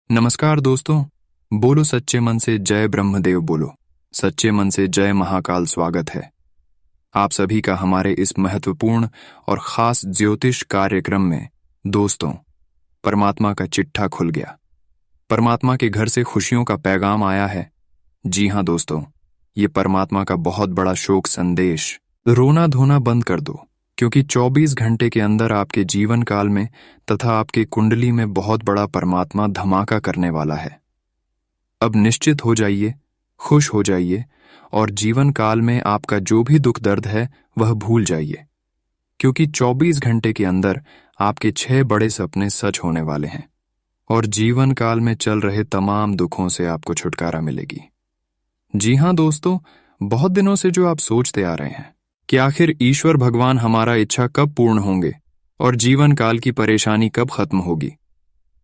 नमस्कार दोस्तों। बोलो सच्चे मन से जय ब्रह्मदेव, बोलो सच्चे मन से जय महाकाल। स्वागत है आप सभी का हमारे इस महत्वपूर्ण और खास ज्योतिष कार्यक्रम में। दोस्तों, परमात्मा का चिट्ठा खुल गया। परमात्मा के घर से खुशियों का पैगाम आया है। जी हाँ दोस्तों, ये परमात्मा का बहुत बड़ा शोक संदेश। रोना धोना बंद कर दो, क्योंकि 24 घंटे के अंदर आपके जीवन काल में तथा आपके कुंडली में बहुत बड़ा परमात्मा धमाका करने वाला है। अब निश्चित हो जाइए, खुश हो जाइए और जीवन काल में आपका जो भी दुख दर्द है वह भूल जाइए, क्योंकि 24 घंटे के अंदर आपके 6 बड़े सपने सच होने वाले हैं और जीवन काल में चल रहे तमाम दुखों से आपको छुटकारा मिलेगी। जी हाँ दोस्तों, बहुत दिनों से जो आप सोचते आ रहे हैं कि आखिर ईश्वर भगवान हमारा इच्छा कब पूर्ण होंगे और जीवन काल की परेशानी कब खत्म होगी,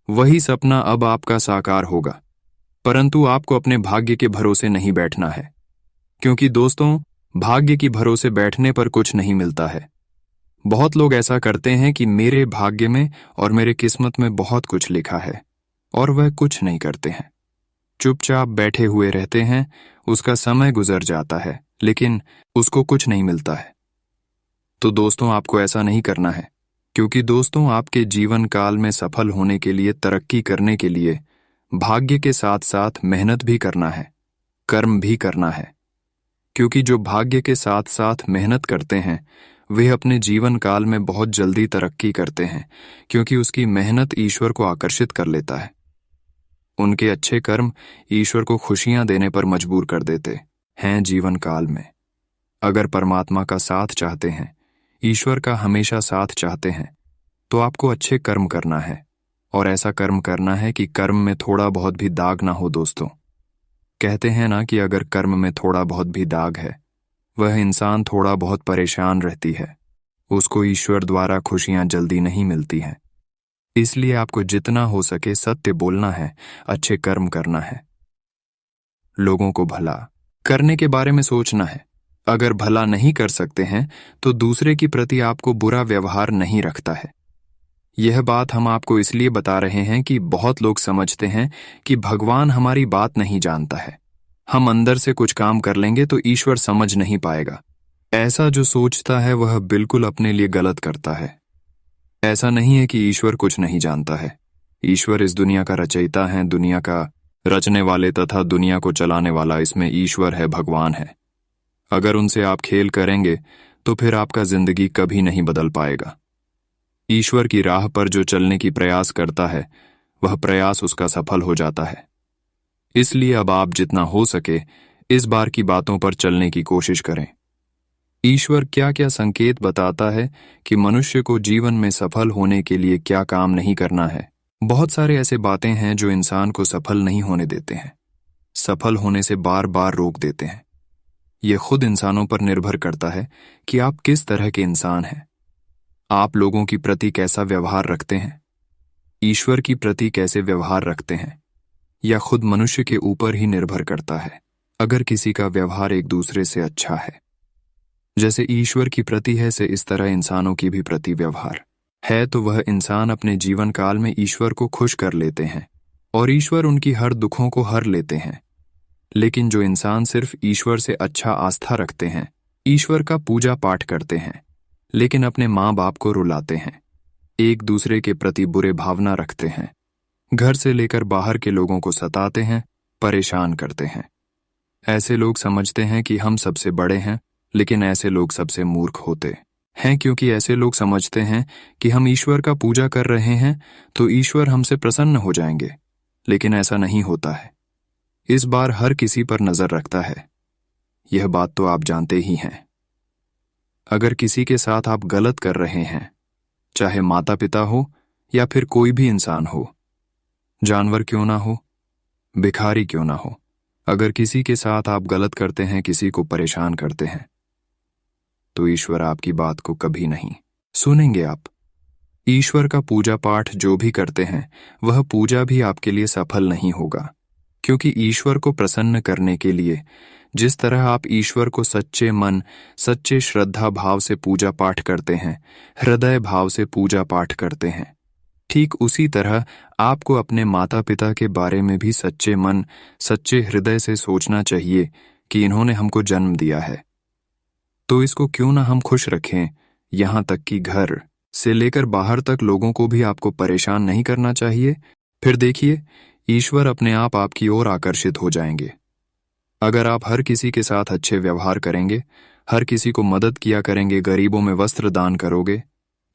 वही सपना अब आपका साकार होगा। परंतु आपको अपने भाग्य के भरोसे नहीं बैठना है, क्योंकि दोस्तों, भाग्य की भरोसे बैठने पर कुछ नहीं मिलता है। बहुत लोग ऐसा करते हैं कि मेरे भाग्य में और मेरे किस्मत में बहुत कुछ लिखा है, और वह कुछ नहीं करते हैं। चुपचाप बैठे हुए रहते हैं। उसका समय गुजर जाता है, लेकिन उसको कुछ नहीं मिलता है। तो दोस्तों, आपको ऐसा नहीं करना है, क्योंकि दोस्तों, आपके जीवन काल में सफल होने के लिए, तरक्की करने के लिए भाग्य के साथ साथ मेहनत भी करना है, कर्म भी करना है। क्योंकि जो भाग्य के साथ साथ मेहनत करते हैं वे अपने जीवन काल में बहुत जल्दी तरक्की करते हैं, क्योंकि उसकी मेहनत ईश्वर को आकर्षित कर लेता है। उनके अच्छे कर्म ईश्वर को खुशियां देने पर मजबूर कर देते हैं जीवन काल में। अगर परमात्मा का साथ चाहते हैं, ईश्वर का हमेशा साथ चाहते हैं, तो आपको अच्छे कर्म करना है, और ऐसा कर्म करना है कि कर्म में थोड़ा बहुत भी दाग ना हो। दोस्तों, कहते हैं ना कि अगर कर्म में थोड़ा बहुत भी दाग है, वह इंसान थोड़ा बहुत परेशान रहती है, उसको ईश्वर द्वारा खुशियां जल्दी नहीं मिलती हैं। इसलिए आपको जितना हो सके सत्य बोलना है, अच्छे कर्म करना है, लोगों को भला करने के बारे में सोचना है। अगर भला नहीं कर सकते हैं तो दूसरे की प्रति आपको बुरा व्यवहार नहीं रखता है। यह बात हम आपको इसलिए बता रहे हैं कि बहुत लोग समझते हैं कि भगवान हमारी बात नहीं जानता है, हम अंदर से कुछ काम कर लेंगे तो ईश्वर समझ नहीं पाएगा। ऐसा जो सोचता है वह बिल्कुल अपने लिए गलत करता है। ऐसा नहीं है कि ईश्वर कुछ नहीं जानता है। ईश्वर इस दुनिया का रचयिता है, दुनिया का रचने वाले तथा दुनिया को चलाने वाला इसमें ईश्वर है, भगवान है। अगर उनसे आप खेल करेंगे तो फिर आपका जिंदगी कभी नहीं बदल पाएगा। ईश्वर की राह पर जो चलने की प्रयास करता है वह प्रयास उसका सफल हो जाता है। इसलिए अब आप जितना हो सके इस बार की बातों पर चलने की कोशिश करें। ईश्वर क्या क्या संकेत बताता है कि मनुष्य को जीवन में सफल होने के लिए क्या काम नहीं करना है। बहुत सारे ऐसे बातें हैं जो इंसान को सफल नहीं होने देते हैं, सफल होने से बार बार रोक देते हैं। यह खुद इंसानों पर निर्भर करता है कि आप किस तरह के इंसान हैं, आप लोगों की प्रति कैसा व्यवहार रखते हैं, ईश्वर की प्रति कैसे व्यवहार रखते हैं। यह खुद मनुष्य के ऊपर ही निर्भर करता है। अगर किसी का व्यवहार एक दूसरे से अच्छा है, जैसे ईश्वर की प्रति है से इस तरह इंसानों की भी प्रति व्यवहार है, तो वह इंसान अपने जीवन काल में ईश्वर को खुश कर लेते हैं और ईश्वर उनकी हर दुखों को हर लेते हैं। लेकिन जो इंसान सिर्फ ईश्वर से अच्छा आस्था रखते हैं, ईश्वर का पूजा पाठ करते हैं, लेकिन अपने माँ बाप को रुलाते हैं, एक दूसरे के प्रति बुरे भावना रखते हैं, घर से लेकर बाहर के लोगों को सताते हैं, परेशान करते हैं, ऐसे लोग समझते हैं कि हम सबसे बड़े हैं। लेकिन ऐसे लोग सबसे मूर्ख होते हैं, क्योंकि ऐसे लोग समझते हैं कि हम ईश्वर का पूजा कर रहे हैं तो ईश्वर हमसे प्रसन्न हो जाएंगे। लेकिन ऐसा नहीं होता है। इस बार हर किसी पर नजर रखता है, यह बात तो आप जानते ही हैं। अगर किसी के साथ आप गलत कर रहे हैं, चाहे माता पिता हो या फिर कोई भी इंसान हो, जानवर क्यों ना हो, भिखारी क्यों ना हो, अगर किसी के साथ आप गलत करते हैं, किसी को परेशान करते हैं, तो ईश्वर आपकी बात को कभी नहीं सुनेंगे। आप ईश्वर का पूजा पाठ जो भी करते हैं वह पूजा भी आपके लिए सफल नहीं होगा, क्योंकि ईश्वर को प्रसन्न करने के लिए जिस तरह आप ईश्वर को सच्चे मन, सच्चे श्रद्धा भाव से पूजा पाठ करते हैं, हृदय भाव से पूजा पाठ करते हैं, ठीक उसी तरह आपको अपने माता पिता के बारे में भी सच्चे मन, सच्चे हृदय से सोचना चाहिए कि इन्होंने हमको जन्म दिया है, तो इसको क्यों ना हम खुश रखें। यहाँ तक कि घर से लेकर बाहर तक लोगों को भी आपको परेशान नहीं करना चाहिए। फिर देखिए, ईश्वर अपने आप आपकी ओर आकर्षित हो जाएंगे। अगर आप हर किसी के साथ अच्छे व्यवहार करेंगे, हर किसी को मदद किया करेंगे, गरीबों में वस्त्र दान करोगे,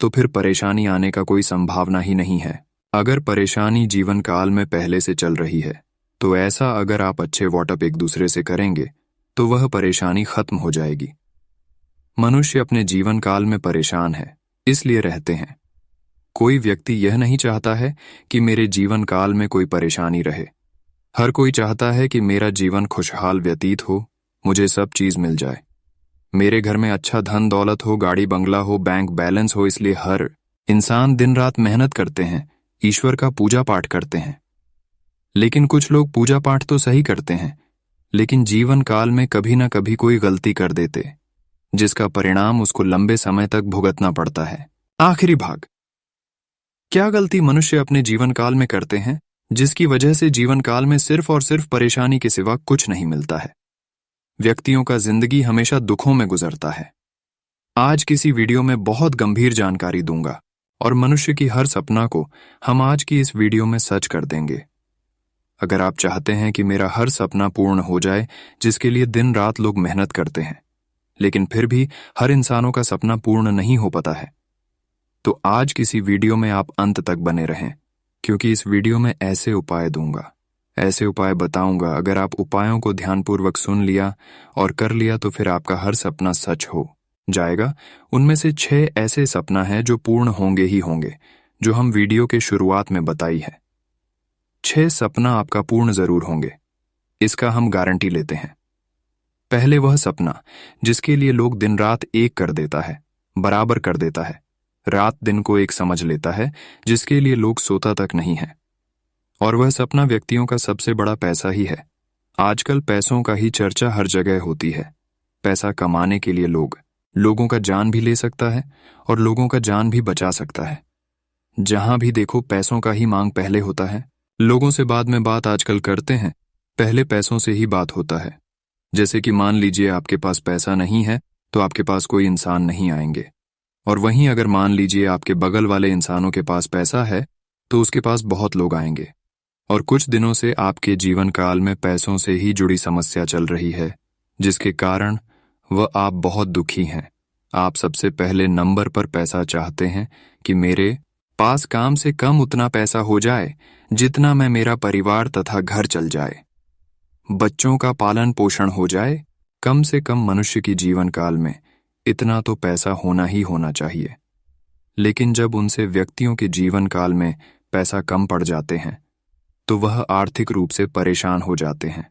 तो फिर परेशानी आने का कोई संभावना ही नहीं है। अगर परेशानी जीवन काल में पहले से चल रही है, तो ऐसा अगर आप अच्छे व्हाट्सएप एक दूसरे से करेंगे तो वह परेशानी खत्म हो जाएगी। मनुष्य अपने जीवन काल में परेशान है, इसलिए रहते हैं। कोई व्यक्ति यह नहीं चाहता है कि मेरे जीवन काल में कोई परेशानी रहे। हर कोई चाहता है कि मेरा जीवन खुशहाल व्यतीत हो, मुझे सब चीज मिल जाए, मेरे घर में अच्छा धन दौलत हो, गाड़ी बंगला हो, बैंक बैलेंस हो। इसलिए हर इंसान दिन रात मेहनत करते हैं, ईश्वर का पूजा पाठ करते हैं। लेकिन कुछ लोग पूजा पाठ तो सही करते हैं, लेकिन जीवन काल में कभी ना कभी कोई गलती कर देते, जिसका परिणाम उसको लंबे समय तक भुगतना पड़ता है। आखिरी भाग, क्या गलती मनुष्य अपने जीवन काल में करते हैं जिसकी वजह से जीवन काल में सिर्फ और सिर्फ परेशानी के सिवा कुछ नहीं मिलता है। व्यक्तियों का जिंदगी हमेशा दुखों में गुजरता है। आज किसी वीडियो में बहुत गंभीर जानकारी दूंगा और मनुष्य की हर सपना को हम आज की इस वीडियो में सच कर देंगे। अगर आप चाहते हैं कि मेरा हर सपना पूर्ण हो जाए, जिसके लिए दिन रात लोग मेहनत करते हैं, लेकिन फिर भी हर इंसानों का सपना पूर्ण नहीं हो पाता है, तो आज किसी वीडियो में आप अंत तक बने रहें, क्योंकि इस वीडियो में ऐसे उपाय दूंगा, ऐसे उपाय बताऊंगा। अगर आप उपायों को ध्यानपूर्वक सुन लिया और कर लिया तो फिर आपका हर सपना सच हो जाएगा। उनमें से 6 ऐसे सपना है जो पूर्ण होंगे ही होंगे, जो हम वीडियो के शुरुआत में बताई है। 6 सपना आपका पूर्ण जरूर होंगे, इसका हम गारंटी लेते हैं। पहले वह सपना जिसके लिए लोग दिन रात एक कर देता है, बराबर कर देता है, रात दिन को एक समझ लेता है, जिसके लिए लोग सोता तक नहीं है। और वह सपना व्यक्तियों का सबसे बड़ा पैसा ही है। आजकल पैसों का ही चर्चा हर जगह होती है। पैसा कमाने के लिए लोगों का जान भी ले सकता है और लोगों का जान भी बचा सकता है। जहां भी देखो पैसों का ही मांग पहले होता है। लोगों से बाद में बात आजकल करते हैं, पहले पैसों से ही बात होता है। जैसे कि मान लीजिए आपके पास पैसा नहीं है तो आपके पास कोई इंसान नहीं आएंगे, और वहीं अगर मान लीजिए आपके बगल वाले इंसानों के पास पैसा है तो उसके पास बहुत लोग आएंगे। और कुछ दिनों से आपके जीवन काल में पैसों से ही जुड़ी समस्या चल रही है, जिसके कारण वह आप बहुत दुखी हैं। आप सबसे पहले नंबर पर पैसा चाहते हैं कि मेरे पास काम से कम उतना पैसा हो जाए जितना में मेरा परिवार तथा घर चल जाए, बच्चों का पालन पोषण हो जाए। कम से कम मनुष्य की जीवन काल में इतना तो पैसा होना ही होना चाहिए। लेकिन जब उनसे व्यक्तियों के जीवन काल में पैसा कम पड़ जाते हैं तो वह आर्थिक रूप से परेशान हो जाते हैं।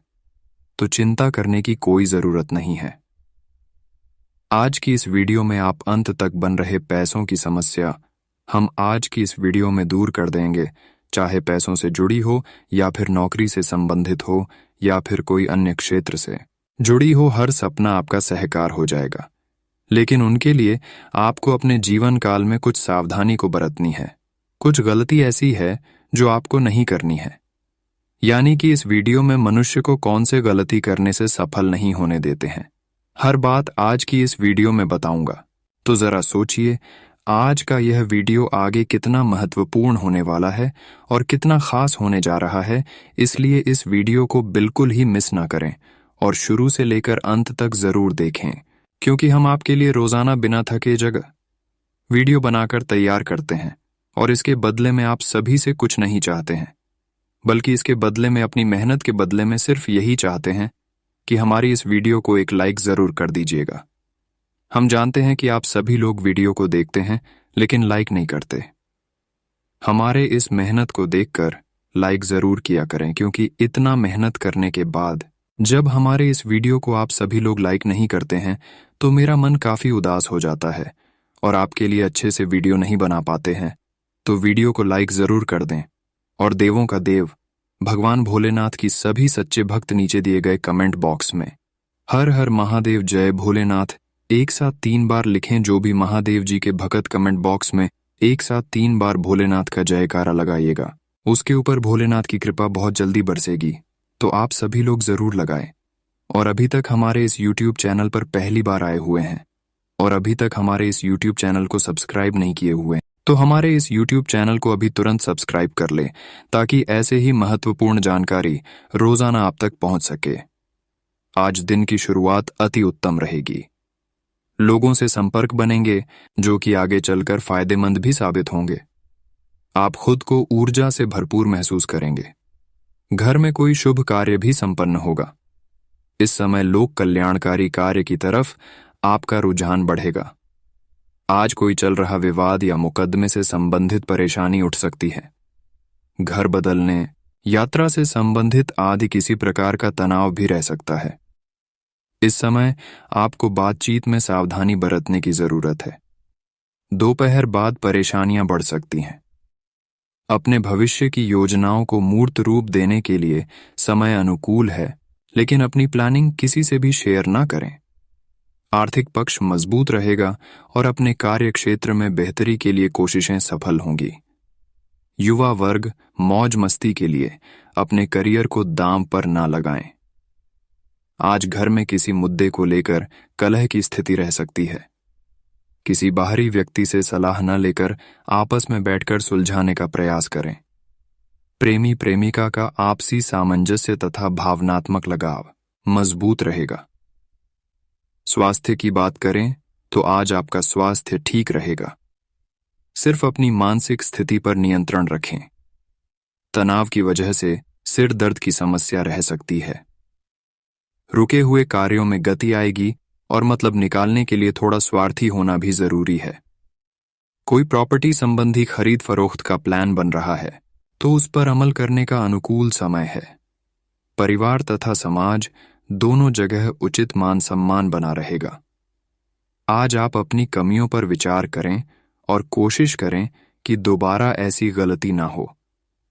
तो चिंता करने की कोई जरूरत नहीं है। आज की इस वीडियो में आप अंत तक बन रहे पैसों की समस्या हम आज की इस वीडियो में दूर कर देंगे, चाहे पैसों से जुड़ी हो या फिर नौकरी से संबंधित हो या फिर कोई अन्य क्षेत्र से जुड़ी हो। हर सपना आपका सहकार हो जाएगा, लेकिन उनके लिए आपको अपने जीवन काल में कुछ सावधानी को बरतनी है। कुछ गलती ऐसी है जो आपको नहीं करनी है। यानी कि इस वीडियो में मनुष्य को कौन से गलती करने से सफल नहीं होने देते हैं, हर बात आज की इस वीडियो में बताऊंगा। तो जरा सोचिए, आज का यह वीडियो आगे कितना महत्वपूर्ण होने वाला है और कितना खास होने जा रहा है। इसलिए इस वीडियो को बिल्कुल ही मिस ना करें और शुरू से लेकर अंत तक जरूर देखें, क्योंकि हम आपके लिए रोजाना बिना थके जगह वीडियो बनाकर तैयार करते हैं, और इसके बदले में आप सभी से कुछ नहीं चाहते हैं, बल्कि इसके बदले में, अपनी मेहनत के बदले में सिर्फ यही चाहते हैं कि हमारी इस वीडियो को एक लाइक जरूर कर दीजिएगा। हम जानते हैं कि आप सभी लोग वीडियो को देखते हैं लेकिन लाइक नहीं करते। हमारे इस मेहनत को देखकर लाइक जरूर किया करें, क्योंकि इतना मेहनत करने के बाद जब हमारे इस वीडियो को आप सभी लोग लाइक नहीं करते हैं तो मेरा मन काफी उदास हो जाता है और आपके लिए अच्छे से वीडियो नहीं बना पाते हैं। तो वीडियो को लाइक जरूर कर दें, और देवों का देव भगवान भोलेनाथ की सभी सच्चे भक्त नीचे दिए गए कमेंट बॉक्स में हर हर महादेव जय भोलेनाथ एक साथ 3 बार लिखें। जो भी महादेव जी के भक्त कमेंट बॉक्स में एक साथ 3 बार भोलेनाथ का जयकारा लगाइएगा। उसके ऊपर भोलेनाथ की कृपा बहुत जल्दी बरसेगी, तो आप सभी लोग जरूर लगाएं। और अभी तक हमारे इस YouTube चैनल पर पहली बार आए हुए हैं और अभी तक हमारे इस YouTube चैनल को सब्सक्राइब नहीं किए हुए हैं, तो हमारे इस YouTube चैनल को अभी तुरंत सब्सक्राइब कर लें, ताकि ऐसे ही महत्वपूर्ण जानकारी रोजाना आप तक पहुंच सके। आज दिन की शुरुआत अति उत्तम रहेगी। लोगों से संपर्क बनेंगे जो कि आगे चलकर फायदेमंद भी साबित होंगे। आप खुद को ऊर्जा से भरपूर महसूस करेंगे। घर में कोई शुभ कार्य भी संपन्न होगा। इस समय लोक कल्याणकारी कार्य की तरफ आपका रुझान बढ़ेगा। आज कोई चल रहा विवाद या मुकदमे से संबंधित परेशानी उठ सकती है। घर बदलने, यात्रा से संबंधित आदि किसी प्रकार का तनाव भी रह सकता है। इस समय आपको बातचीत में सावधानी बरतने की जरूरत है। दोपहर बाद परेशानियां बढ़ सकती हैं। अपने भविष्य की योजनाओं को मूर्त रूप देने के लिए समय अनुकूल है, लेकिन अपनी प्लानिंग किसी से भी शेयर ना करें। आर्थिक पक्ष मजबूत रहेगा और अपने कार्य क्षेत्र में बेहतरी के लिए कोशिशें सफल होंगी। युवा वर्ग मौज मस्ती के लिए अपने करियर को दांव पर ना लगाएं। आज घर में किसी मुद्दे को लेकर कलह की स्थिति रह सकती है। किसी बाहरी व्यक्ति से सलाह न लेकर आपस में बैठकर सुलझाने का प्रयास करें। प्रेमी प्रेमिका का आपसी सामंजस्य तथा भावनात्मक लगाव मजबूत रहेगा। स्वास्थ्य की बात करें तो आज आपका स्वास्थ्य ठीक रहेगा। सिर्फ अपनी मानसिक स्थिति पर नियंत्रण रखें। तनाव की वजह से सिर दर्द की समस्या रह सकती है। रुके हुए कार्यों में गति आएगी और मतलब निकालने के लिए थोड़ा स्वार्थी होना भी जरूरी है। कोई प्रॉपर्टी संबंधी खरीद फरोख्त का प्लान बन रहा है तो उस पर अमल करने का अनुकूल समय है। परिवार तथा समाज दोनों जगह उचित मान सम्मान बना रहेगा। आज आप अपनी कमियों पर विचार करें और कोशिश करें कि दोबारा ऐसी गलती ना हो।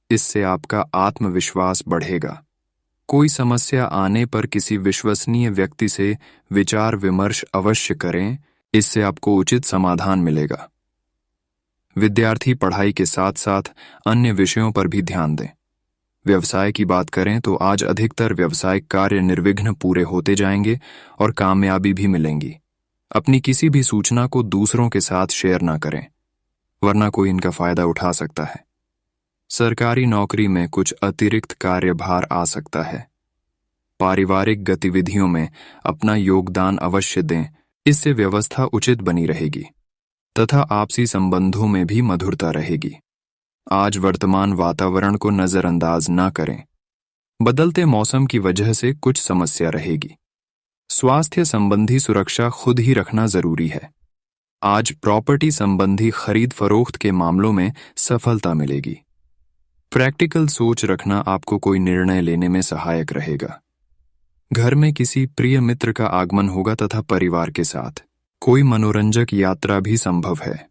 इससे आपका आत्मविश्वास बढ़ेगा। कोई समस्या आने पर किसी विश्वसनीय व्यक्ति से विचार विमर्श अवश्य करें, इससे आपको उचित समाधान मिलेगा। विद्यार्थी पढ़ाई के साथ साथ अन्य विषयों पर भी ध्यान दें। व्यवसाय की बात करें तो आज अधिकतर व्यवसायिक कार्य निर्विघ्न पूरे होते जाएंगे और कामयाबी भी मिलेंगी। अपनी किसी भी सूचना को दूसरों के साथ शेयर ना करें, वरना कोई इनका फायदा उठा सकता है। सरकारी नौकरी में कुछ अतिरिक्त कार्यभार आ सकता है। पारिवारिक गतिविधियों में अपना योगदान अवश्य दें, इससे व्यवस्था उचित बनी रहेगी तथा आपसी संबंधों में भी मधुरता रहेगी। आज वर्तमान वातावरण को नजरअंदाज ना करें। बदलते मौसम की वजह से कुछ समस्या रहेगी। स्वास्थ्य संबंधी सुरक्षा खुद ही रखना जरूरी है। आज प्रॉपर्टी संबंधी खरीद फरोख्त के मामलों में सफलता मिलेगी। प्रैक्टिकल सोच रखना आपको कोई निर्णय लेने में सहायक रहेगा। घर में किसी प्रिय मित्र का आगमन होगा तथा परिवार के साथ कोई मनोरंजक यात्रा भी संभव है।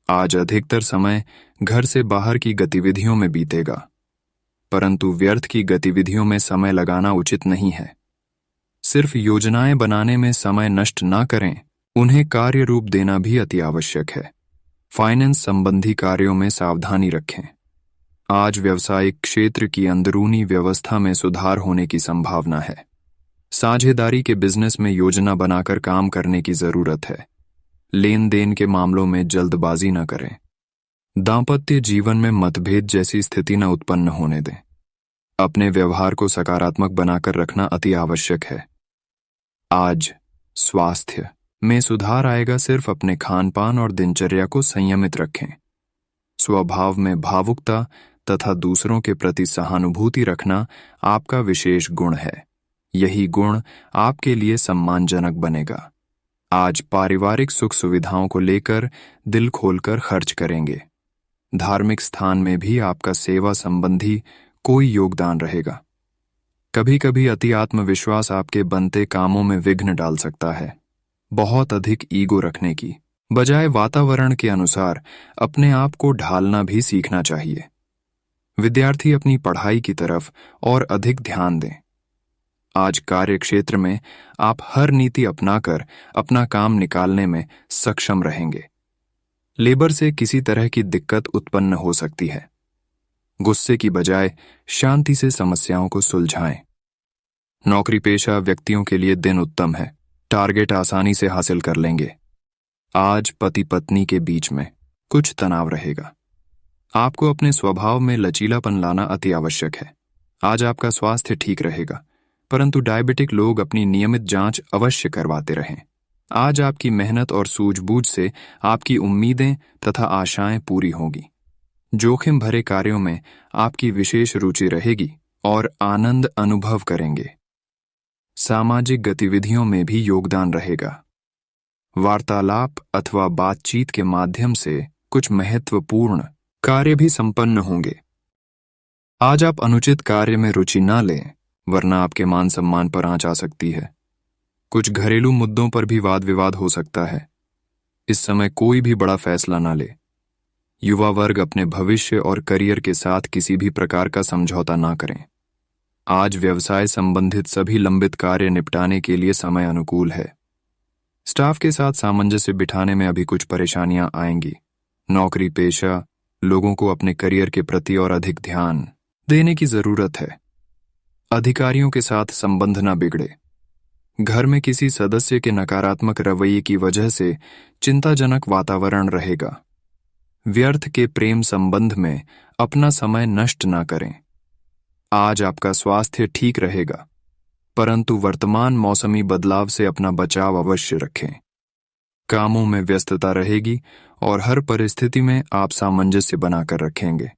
आज अधिकतर समय घर से बाहर की गतिविधियों में बीतेगा, परंतु व्यर्थ की गतिविधियों में समय लगाना उचित नहीं है। सिर्फ योजनाएं बनाने में समय नष्ट ना करें, उन्हें कार्य रूप देना भी अति आवश्यक है। फाइनेंस संबंधी कार्यों में सावधानी रखें। आज व्यवसायिक क्षेत्र की अंदरूनी व्यवस्था में सुधार होने की संभावना है। साझेदारी के बिजनेस में योजना बनाकर काम करने की जरूरत है। लेन देन के मामलों में जल्दबाजी न करें। दांपत्य जीवन में मतभेद जैसी स्थिति न उत्पन्न होने दें। अपने व्यवहार को सकारात्मक बनाकर रखना अति आवश्यक है। आज स्वास्थ्य में सुधार आएगा। सिर्फ अपने खान पान और दिनचर्या को संयमित रखें। स्वभाव में भावुकता तथा दूसरों के प्रति सहानुभूति रखना आपका विशेष गुण है। यही गुण आपके लिए सम्मानजनक बनेगा। आज पारिवारिक सुख सुविधाओं को लेकर दिल खोलकर खर्च करेंगे। धार्मिक स्थान में भी आपका सेवा संबंधी कोई योगदान रहेगा। कभी कभी अति आत्मविश्वास आपके बनते कामों में विघ्न डाल सकता है। बहुत अधिक ईगो रखने की बजाय वातावरण के अनुसार अपने आप को ढालना भी सीखना चाहिए। विद्यार्थी अपनी पढ़ाई की तरफ और अधिक ध्यान दें। आज कार्य क्षेत्र में आप हर नीति अपनाकर अपना काम निकालने में सक्षम रहेंगे। लेबर से किसी तरह की दिक्कत उत्पन्न हो सकती है। गुस्से की बजाय शांति से समस्याओं को सुलझाएं। नौकरी पेशा व्यक्तियों के लिए दिन उत्तम है। टारगेट आसानी से हासिल कर लेंगे। आज पति पत्नी के बीच में कुछ तनाव रहेगा। आपको अपने स्वभाव में लचीलापन लाना अति आवश्यक है। आज आपका स्वास्थ्य ठीक रहेगा, परंतु डायबिटिक लोग अपनी नियमित जांच अवश्य करवाते रहें। आज आपकी मेहनत और सूझबूझ से आपकी उम्मीदें तथा आशाएं पूरी होंगी। जोखिम भरे कार्यों में आपकी विशेष रुचि रहेगी और आनंद अनुभव करेंगे। सामाजिक गतिविधियों में भी योगदान रहेगा। वार्तालाप अथवा बातचीत के माध्यम से कुछ महत्वपूर्ण कार्य भी संपन्न होंगे। आज आप अनुचित कार्य में रुचि न लें, वरना आपके मान सम्मान पर आंच आ सकती है। कुछ घरेलू मुद्दों पर भी वाद विवाद हो सकता है। इस समय कोई भी बड़ा फैसला न ले। युवा वर्ग अपने भविष्य और करियर के साथ किसी भी प्रकार का समझौता ना करें। आज व्यवसाय संबंधित सभी लंबित कार्य निपटाने के लिए समय अनुकूल है। स्टाफ के साथ सामंजस्य बिठाने में अभी कुछ परेशानियां आएंगी। नौकरी पेशा लोगों को अपने करियर के प्रति और अधिक ध्यान देने की जरूरत है। अधिकारियों के साथ संबंध न बिगड़े। घर में किसी सदस्य के नकारात्मक रवैये की वजह से चिंताजनक वातावरण रहेगा। व्यर्थ के प्रेम संबंध में अपना समय नष्ट न करें। आज आपका स्वास्थ्य ठीक रहेगा, परंतु वर्तमान मौसमी बदलाव से अपना बचाव अवश्य रखें। कामों में व्यस्तता रहेगी और हर परिस्थिति में आप सामंजस्य बनाकर रखेंगे।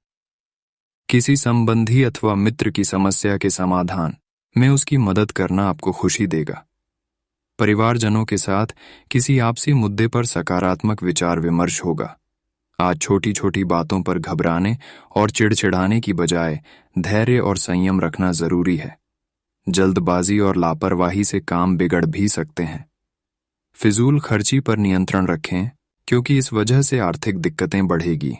किसी संबंधी अथवा मित्र की समस्या के समाधान में उसकी मदद करना आपको खुशी देगा। परिवारजनों के साथ किसी आपसी मुद्दे पर सकारात्मक विचार विमर्श होगा। आज छोटी छोटी बातों पर घबराने और चिड़चिड़ाने की बजाय धैर्य और संयम रखना जरूरी है। जल्दबाजी और लापरवाही से काम बिगड़ भी सकते हैं। फिजूल खर्ची पर नियंत्रण रखें, क्योंकि इस वजह से आर्थिक दिक्कतें बढ़ेगी।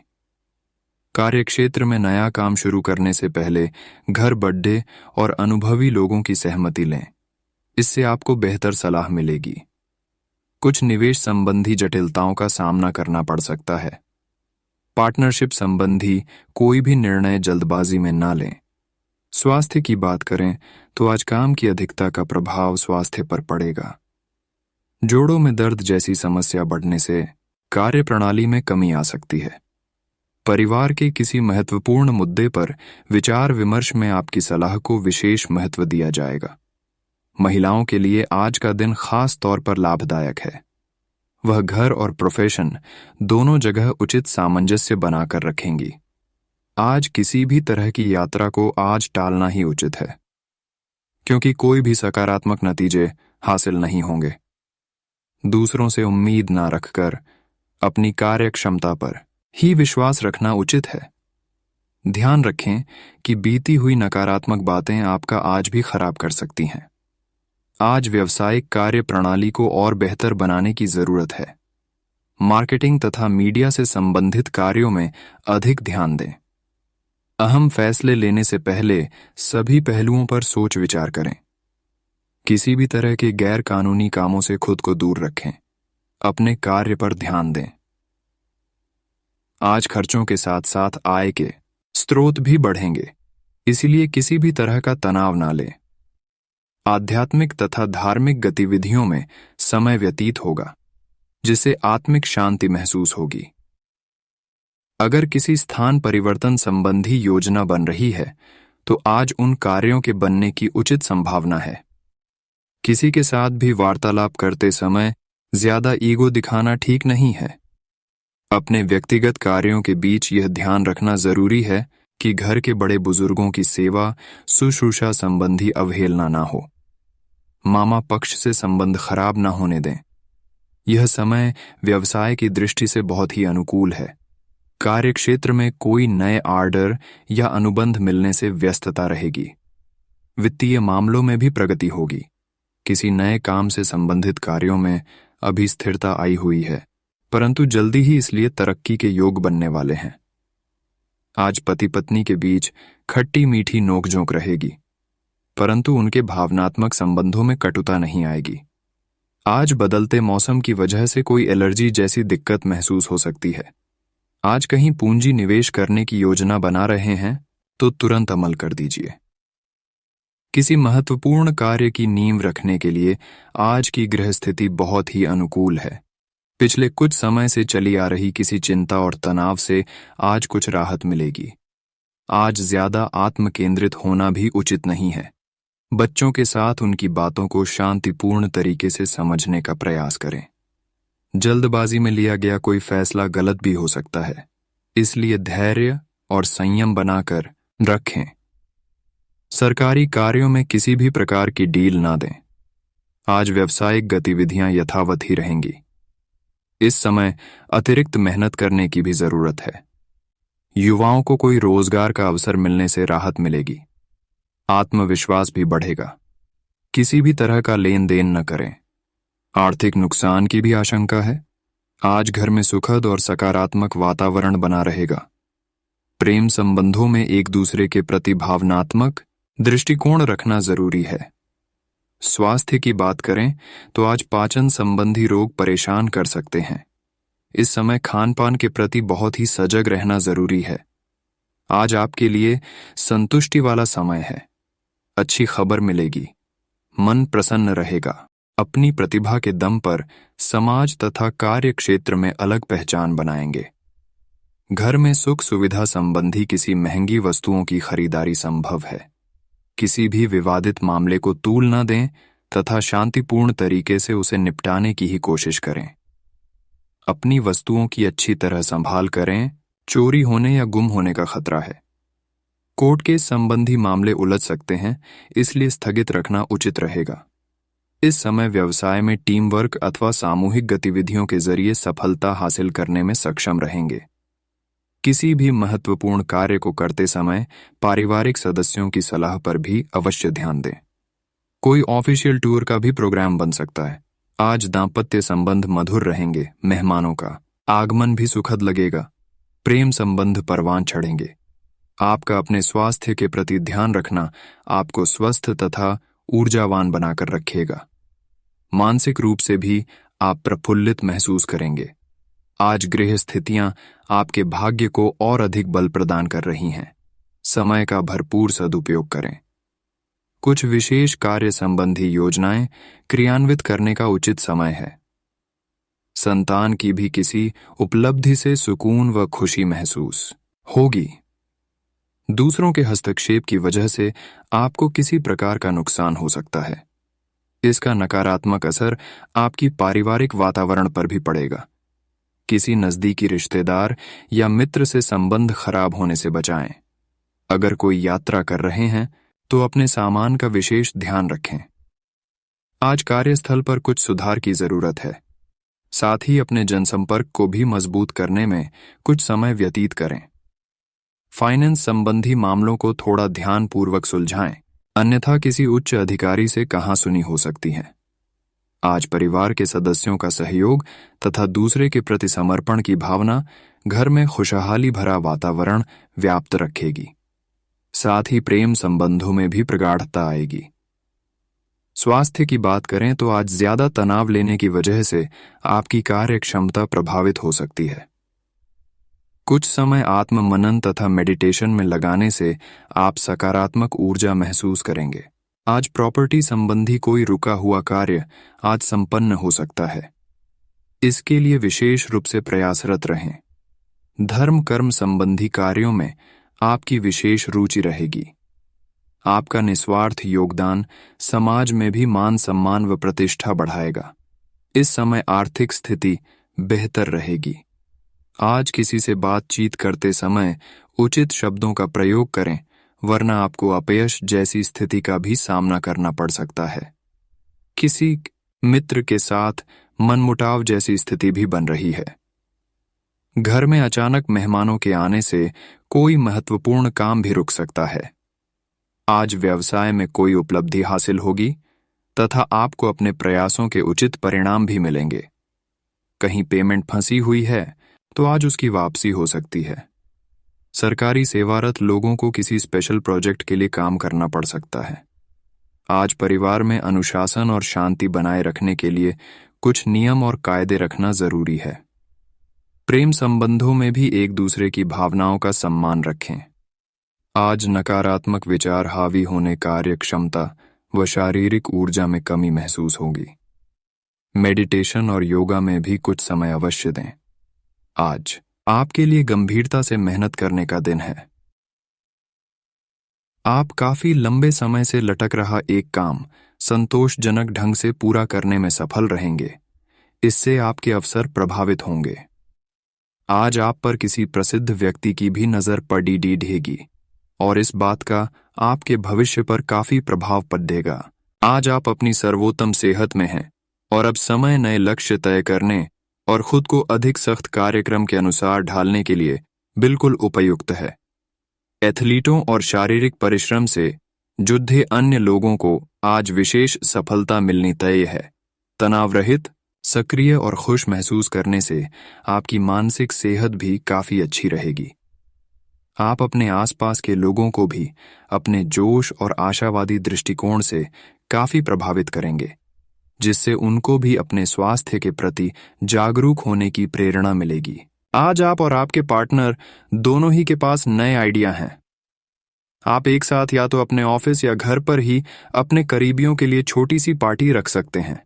कार्यक्षेत्र में नया काम शुरू करने से पहले घर बड्ढे और अनुभवी लोगों की सहमति लें। इससे आपको बेहतर सलाह मिलेगी। कुछ निवेश संबंधी जटिलताओं का सामना करना पड़ सकता है। पार्टनरशिप संबंधी कोई भी निर्णय जल्दबाजी में ना लें। स्वास्थ्य की बात करें तो आज काम की अधिकता का प्रभाव स्वास्थ्य पर पड़ेगा। जोड़ों में दर्द जैसी समस्या बढ़ने से कार्य प्रणाली में कमी आ सकती है। परिवार के किसी महत्वपूर्ण मुद्दे पर विचार विमर्श में आपकी सलाह को विशेष महत्व दिया जाएगा। महिलाओं के लिए आज का दिन खास तौर पर लाभदायक है। वह घर और प्रोफेशन दोनों जगह उचित सामंजस्य बनाकर रखेंगी। आज किसी भी तरह की यात्रा को आज टालना ही उचित है, क्योंकि कोई भी सकारात्मक नतीजे हासिल नहीं होंगे। दूसरों से उम्मीद ना रखकर अपनी कार्य क्षमता पर ही विश्वास रखना उचित है। ध्यान रखें कि बीती हुई नकारात्मक बातें आपका आज भी खराब कर सकती हैं। आज व्यावसायिक कार्य प्रणाली को और बेहतर बनाने की जरूरत है। मार्केटिंग तथा मीडिया से संबंधित कार्यों में अधिक ध्यान दें। अहम फैसले लेने से पहले सभी पहलुओं पर सोच विचार करें। किसी भी तरह के गैर कानूनी कामों से खुद को दूर रखें। अपने कार्य पर ध्यान दें। आज खर्चों के साथ साथ आय के स्रोत भी बढ़ेंगे, इसलिए किसी भी तरह का तनाव ना लें। आध्यात्मिक तथा धार्मिक गतिविधियों में समय व्यतीत होगा, जिससे आत्मिक शांति महसूस होगी। अगर किसी स्थान परिवर्तन संबंधी योजना बन रही है तो आज उन कार्यों के बनने की उचित संभावना है। किसी के साथ भी वार्तालाप करते समय ज्यादा ईगो दिखाना ठीक नहीं है। अपने व्यक्तिगत कार्यों के बीच यह ध्यान रखना जरूरी है कि घर के बड़े बुजुर्गों की सेवा शुश्रूषा संबंधी अवहेलना ना हो। मामा पक्ष से संबंध खराब ना होने दें। यह समय व्यवसाय की दृष्टि से बहुत ही अनुकूल है। कार्यक्षेत्र में कोई नए ऑर्डर या अनुबंध मिलने से व्यस्तता रहेगी। वित्तीय मामलों में भी प्रगति होगी। किसी नए काम से संबंधित कार्यों में अभी स्थिरता आई हुई है, परंतु जल्दी ही इसलिए तरक्की के योग बनने वाले हैं। आज पति पत्नी के बीच खट्टी मीठी नोकझोंक रहेगी, परंतु उनके भावनात्मक संबंधों में कटुता नहीं आएगी। आज बदलते मौसम की वजह से कोई एलर्जी जैसी दिक्कत महसूस हो सकती है। आज कहीं पूंजी निवेश करने की योजना बना रहे हैं तो तुरंत अमल कर दीजिए। किसी महत्वपूर्ण कार्य की नींव रखने के लिए आज की ग्रह स्थिति बहुत ही अनुकूल है। पिछले कुछ समय से चली आ रही किसी चिंता और तनाव से आज कुछ राहत मिलेगी। आज ज्यादा आत्म केंद्रित होना भी उचित नहीं है। बच्चों के साथ उनकी बातों को शांतिपूर्ण तरीके से समझने का प्रयास करें। जल्दबाजी में लिया गया कोई फैसला गलत भी हो सकता है, इसलिए धैर्य और संयम बनाकर रखें। सरकारी कार्यों में किसी भी प्रकार की डील ना दें। आज व्यावसायिक गतिविधियां यथावत ही रहेंगी। इस समय अतिरिक्त मेहनत करने की भी जरूरत है। युवाओं को कोई रोजगार का अवसर मिलने से राहत मिलेगी। आत्मविश्वास भी बढ़ेगा। किसी भी तरह का लेन देन न करें। आर्थिक नुकसान की भी आशंका है। आज घर में सुखद और सकारात्मक वातावरण बना रहेगा। प्रेम संबंधों में एक दूसरे के प्रति भावनात्मक दृष्टिकोण रखना जरूरी है। स्वास्थ्य की बात करें तो आज पाचन संबंधी रोग परेशान कर सकते हैं। इस समय खान-पान के प्रति बहुत ही सजग रहना जरूरी है। आज आपके लिए संतुष्टि वाला समय है। अच्छी खबर मिलेगी। मन प्रसन्न रहेगा। अपनी प्रतिभा के दम पर समाज तथा कार्य क्षेत्र में अलग पहचान बनाएंगे। घर में सुख सुविधा संबंधी किसी महंगी वस्तुओं की खरीदारी संभव है। किसी भी विवादित मामले को तूल न दें तथा शांतिपूर्ण तरीके से उसे निपटाने की ही कोशिश करें। अपनी वस्तुओं की अच्छी तरह संभाल करें। चोरी होने या गुम होने का खतरा है। कोर्ट केस संबंधी मामले उलझ सकते हैं, इसलिए स्थगित रखना उचित रहेगा। इस समय व्यवसाय में टीम वर्क अथवा सामूहिक गतिविधियों के जरिए सफलता हासिल करने में सक्षम रहेंगे। किसी भी महत्वपूर्ण कार्य को करते समय पारिवारिक सदस्यों की सलाह पर भी अवश्य ध्यान दें। कोई ऑफिशियल टूर का भी प्रोग्राम बन सकता है। आज दांपत्य संबंध मधुर रहेंगे। मेहमानों का आगमन भी सुखद लगेगा। प्रेम संबंध परवान चढ़ेंगे। आपका अपने स्वास्थ्य के प्रति ध्यान रखना आपको स्वस्थ तथा ऊर्जावान बनाकर रखेगा। मानसिक रूप से भी आप प्रफुल्लित महसूस करेंगे। आज गृह स्थितियां आपके भाग्य को और अधिक बल प्रदान कर रही हैं। समय का भरपूर सदुपयोग करें। कुछ विशेष कार्य संबंधी योजनाएं क्रियान्वित करने का उचित समय है। संतान की भी किसी उपलब्धि से सुकून व खुशी महसूस होगी। दूसरों के हस्तक्षेप की वजह से आपको किसी प्रकार का नुकसान हो सकता है। इसका नकारात्मक असर आपकी पारिवारिक वातावरण पर भी पड़ेगा। किसी नजदीकी रिश्तेदार या मित्र से संबंध खराब होने से बचाएं। अगर कोई यात्रा कर रहे हैं तो अपने सामान का विशेष ध्यान रखें। आज कार्यस्थल पर कुछ सुधार की जरूरत है। साथ ही अपने जनसंपर्क को भी मजबूत करने में कुछ समय व्यतीत करें। फाइनेंस संबंधी मामलों को थोड़ा ध्यानपूर्वक सुलझाएं, अन्यथा किसी उच्च अधिकारी से कहासुनी हो सकती है। आज परिवार के सदस्यों का सहयोग तथा दूसरे के प्रति समर्पण की भावना घर में खुशहाली भरा वातावरण व्याप्त रखेगी। साथ ही प्रेम संबंधों में भी प्रगाढ़ता आएगी। स्वास्थ्य की बात करें तो आज ज्यादा तनाव लेने की वजह से आपकी कार्य क्षमता प्रभावित हो सकती है। कुछ समय आत्म मनन तथा मेडिटेशन में लगाने से आप सकारात्मक ऊर्जा महसूस करेंगे। आज प्रॉपर्टी संबंधी कोई रुका हुआ कार्य आज संपन्न हो सकता है। इसके लिए विशेष रूप से प्रयासरत रहें। धर्म कर्म संबंधी कार्यों में आपकी विशेष रुचि रहेगी। आपका निस्वार्थ योगदान समाज में भी मान सम्मान व प्रतिष्ठा बढ़ाएगा। इस समय आर्थिक स्थिति बेहतर रहेगी। आज किसी से बातचीत करते समय उचित शब्दों का प्रयोग करें, वरना आपको अपयश जैसी स्थिति का भी सामना करना पड़ सकता है। किसी मित्र के साथ मनमुटाव जैसी स्थिति भी बन रही है। घर में अचानक मेहमानों के आने से कोई महत्वपूर्ण काम भी रुक सकता है। आज व्यवसाय में कोई उपलब्धि हासिल होगी तथा आपको अपने प्रयासों के उचित परिणाम भी मिलेंगे। कहीं पेमेंट फंसी हुई है तो आज उसकी वापसी हो सकती है। सरकारी सेवारत लोगों को किसी स्पेशल प्रोजेक्ट के लिए काम करना पड़ सकता है। आज परिवार में अनुशासन और शांति बनाए रखने के लिए कुछ नियम और कायदे रखना जरूरी है। प्रेम संबंधों में भी एक दूसरे की भावनाओं का सम्मान रखें। आज नकारात्मक विचार हावी होने कार्य क्षमता व शारीरिक ऊर्जा में कमी महसूस होगी। मेडिटेशन और योगा में भी कुछ समय अवश्य दें। आज आपके लिए गंभीरता से मेहनत करने का दिन है। आप काफी लंबे समय से लटक रहा एक काम संतोषजनक ढंग से पूरा करने में सफल रहेंगे। इससे आपके अवसर प्रभावित होंगे। आज आप पर किसी प्रसिद्ध व्यक्ति की भी नजर पड़ेगी और इस बात का आपके भविष्य पर काफी प्रभाव पड़ेगा। आज आप अपनी सर्वोत्तम सेहत में हैं और अब समय नए लक्ष्य तय करने और खुद को अधिक सख्त कार्यक्रम के अनुसार ढालने के लिए बिल्कुल उपयुक्त है। एथलीटों और शारीरिक परिश्रम से जुड़े अन्य लोगों को आज विशेष सफलता मिलनी तय है। तनाव रहित, सक्रिय और खुश महसूस करने से आपकी मानसिक सेहत भी काफी अच्छी रहेगी। आप अपने आसपास के लोगों को भी अपने जोश और आशावादी दृष्टिकोण से काफी प्रभावित करेंगे, जिससे उनको भी अपने स्वास्थ्य के प्रति जागरूक होने की प्रेरणा मिलेगी। आज आप और आपके पार्टनर दोनों ही के पास नए आइडिया हैं। आप एक साथ या तो अपने ऑफिस या घर पर ही अपने करीबियों के लिए छोटी सी पार्टी रख सकते हैं।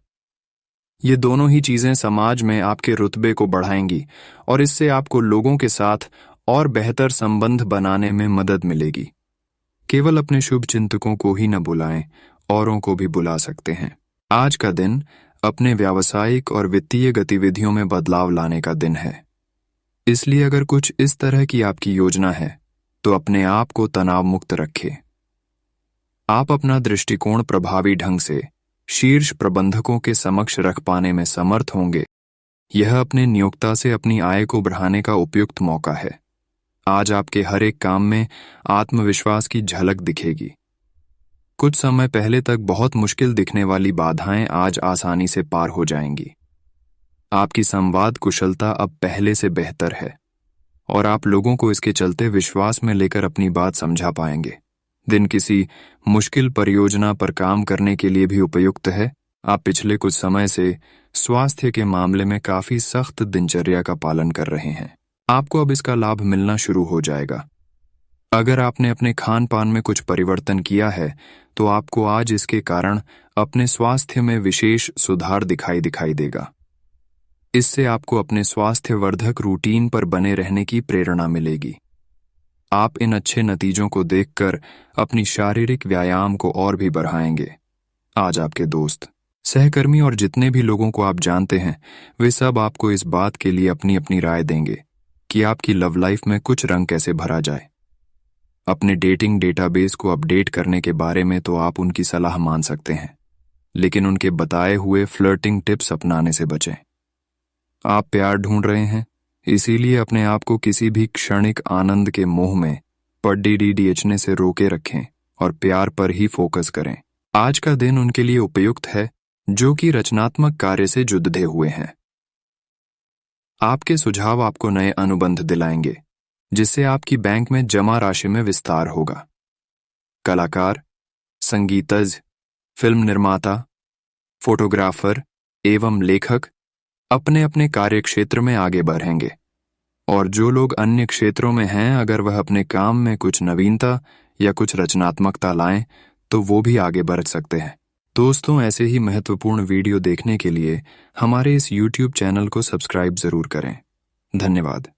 ये दोनों ही चीजें समाज में आपके रुतबे को बढ़ाएंगी और इससे आपको लोगों के साथ और बेहतर संबंध बनाने में मदद मिलेगी। केवल अपने शुभ चिंतकों को ही न बुलाएं, औरों को भी बुला सकते हैं। आज का दिन अपने व्यावसायिक और वित्तीय गतिविधियों में बदलाव लाने का दिन है। इसलिए अगर कुछ इस तरह की आपकी योजना है तो अपने आप को तनाव मुक्त रखें। आप अपना दृष्टिकोण प्रभावी ढंग से शीर्ष प्रबंधकों के समक्ष रख पाने में समर्थ होंगे। यह अपने नियोक्ता से अपनी आय को बढ़ाने का उपयुक्त मौका है। आज आपके हर एक काम में आत्मविश्वास की झलक दिखेगी। कुछ समय पहले तक बहुत मुश्किल दिखने वाली बाधाएं आज आसानी से पार हो जाएंगी। आपकी संवाद कुशलता अब पहले से बेहतर है और आप लोगों को इसके चलते विश्वास में लेकर अपनी बात समझा पाएंगे। दिन किसी मुश्किल परियोजना पर काम करने के लिए भी उपयुक्त है। आप पिछले कुछ समय से स्वास्थ्य के मामले में काफी सख्त दिनचर्या का पालन कर रहे हैं। आपको अब इसका लाभ मिलना शुरू हो जाएगा। अगर आपने अपने खान पान में कुछ परिवर्तन किया है तो आपको आज इसके कारण अपने स्वास्थ्य में विशेष सुधार दिखाई देगा। इससे आपको अपने स्वास्थ्यवर्धक रूटीन पर बने रहने की प्रेरणा मिलेगी। आप इन अच्छे नतीजों को देखकर अपनी शारीरिक व्यायाम को और भी बढ़ाएंगे। आज आपके दोस्त, सहकर्मी और जितने भी लोगों को आप जानते हैं, वे सब आपको इस बात के लिए अपनी अपनी राय देंगे कि आपकी लव लाइफ में कुछ रंग कैसे भरा जाए। अपने डेटिंग डेटाबेस को अपडेट करने के बारे में तो आप उनकी सलाह मान सकते हैं, लेकिन उनके बताए हुए फ्लर्टिंग टिप्स अपनाने से बचें। आप प्यार ढूंढ रहे हैं, इसीलिए अपने आप को किसी भी क्षणिक आनंद के मोह में पड़ने से रोके रखें और प्यार पर ही फोकस करें। आज का दिन उनके लिए उपयुक्त है जो कि रचनात्मक कार्य से जुड़े हुए हैं। आपके सुझाव आपको नए अनुबंध दिलाएंगे, जिससे आपकी बैंक में जमा राशि में विस्तार होगा। कलाकार, संगीतज्ञ, फिल्म निर्माता, फोटोग्राफर एवं लेखक अपने अपने कार्य क्षेत्र में आगे बढ़ेंगे और जो लोग अन्य क्षेत्रों में हैं, अगर वह अपने काम में कुछ नवीनता या कुछ रचनात्मकता लाएं तो वो भी आगे बढ़ सकते हैं। दोस्तों, ऐसे ही महत्वपूर्ण वीडियो देखने के लिए हमारे इस YouTube चैनल को सब्सक्राइब जरूर करें। धन्यवाद।